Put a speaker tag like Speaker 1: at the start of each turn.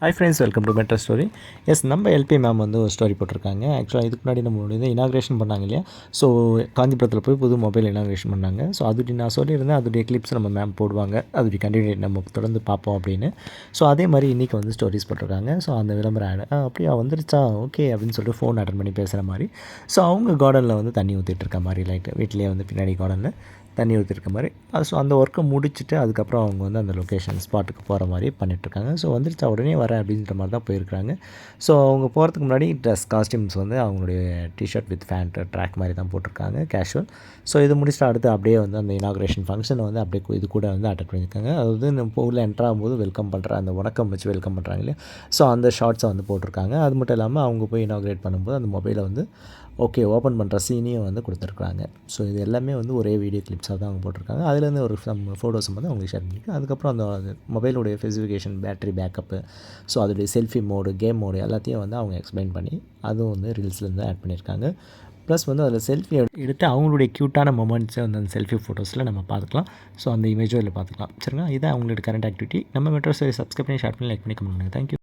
Speaker 1: Hi friends, welcome to metro story. Yes, நம்ம LB ma'am வந்து ஒரு ஸ்டோரி போட்டிருக்காங்க. ஆக்சுவலாக இதுக்கு முன்னாடி நம்ம வந்து இனாக்ரேஷன் பண்ணாங்க இல்லையா? ஸோ காஞ்சிபுரத்தில் போய் புது மொபைல் இனாக்ரேஷன் பண்ணாங்க. ஸோ அது நான் சொல்லியிருந்தேன், அதோடைய கிளிப்ஸ் நம்ம மேம் போடுவாங்க, அதோடைய கண்டினியூ நம்ம தொடர்ந்து பார்ப்போம் அப்படின்னு. ஸோ அதே மாதிரி இன்றைக்கி வந்து ஸ்டோரிஸ் போட்டிருக்காங்க. ஸோ அந்த விளம்பரம் ஆட் அப்படியே வந்துருச்சா, ஓகே அப்படின்னு சொல்லிட்டு ஃபோன் அட்டன் பண்ணி பேசுகிற மாதிரி. ஸோ அவங்க கார்டனில் வந்து தண்ணி ஊற்றிட்டு இருக்க மாதிரி, லைட்டு வீட்லேயே வந்து பின்னாடி கார்டனில் தண்ணி ஊற்றிருக்க மாதிரி. ஸோ அந்த ஒர்க்கை முடிச்சுட்டு அதுக்கப்புறம் அவங்க வந்து அந்த லொக்கேஷன் ஸ்பாட்டுக்கு போகிற மாதிரி பண்ணிகிட்ருக்காங்க. ஸோ வந்துருச்சா, உடனே வரேன் அப்படின்ற மாதிரி தான் போயிருக்காங்க. ஸோ அவங்க போகிறதுக்கு முன்னாடி காஸ்டியூம்ஸ் வந்து அவங்களுடைய டிஷர்ட் வித் ஃபேண்ட் ட்ராக் மாதிரி தான் போட்டிருக்காங்க, கேஷுவல். ஸோ இது முடிச்சுட்டு அடுத்து அப்படியே வந்து அந்த இனாக்ரேஷன் ஃபங்க்ஷனை வந்து அப்படியே இது கூட வந்து அட்டெண்ட் பண்ணியிருக்காங்க. அதாவது நம்ம உள்ள என்ட்ராகும்போது வெல்கம் பண்ணுற அந்த வணக்கம் வச்சு வெல்கம் பண்ணுறாங்க இல்லையா? ஸோ அந்த ஷார்ட்ஸை வந்து போட்டிருக்காங்க. அது மட்டும் இல்லாமல் அவங்க போய் இனாக்ரேட் பண்ணும்போது அந்த மொபைலை வந்து ஓப்பன் பண்ணுற சீனையும் வந்து கொடுத்துருக்குறாங்க. ஸோ இது எல்லாமே வந்து ஒரே வீடியோ கிளிப்ஸாக தான் அவங்க போட்டிருக்காங்க. அதுலேருந்து ஒரு சம் ஃபோட்டோஸும் வந்து அவங்களுக்கு ஷேர் பண்ணியிருக்காங்க. அதுக்கப்புறம் அந்த மொபைலுடைய ஸ்பெசிஃபிகேஷன், பேட்டரி பேக்கப்பு, ஸோ அதோடைய செல்ஃபி மோடு, கேம் மோடு எல்லாத்தையும் வந்து அவங்க எக்ஸ்பிளைன் பண்ணி அதுவும் வந்து ரீல்ஸ்லேருந்து ஆட் பண்ணியிருக்காங்க. ப்ளஸ் வந்து அதில் செல்ஃபி எடுத்து அவங்களுடைய க்யூட்டான மொமெண்ட்ஸை வந்து அந்த செல்ஃபி ஃபோட்டோஸில் நம்ம பார்த்துக்கலாம். ஸோ அந்த இமேஜும் இதில் பார்த்துக்கலாம். சரிங்களா? இதான் அவங்களோட கரண்ட் ஆக்டிவிட்டி. நம்ம மெட்ரோ ஸ்டோரி சப்ஸ்கிரைப் பண்ணி, ஷேர் பண்ணி, லைக் பண்ணி, கமெண்ட் பண்ணுங்கள். தேங்க்யூ.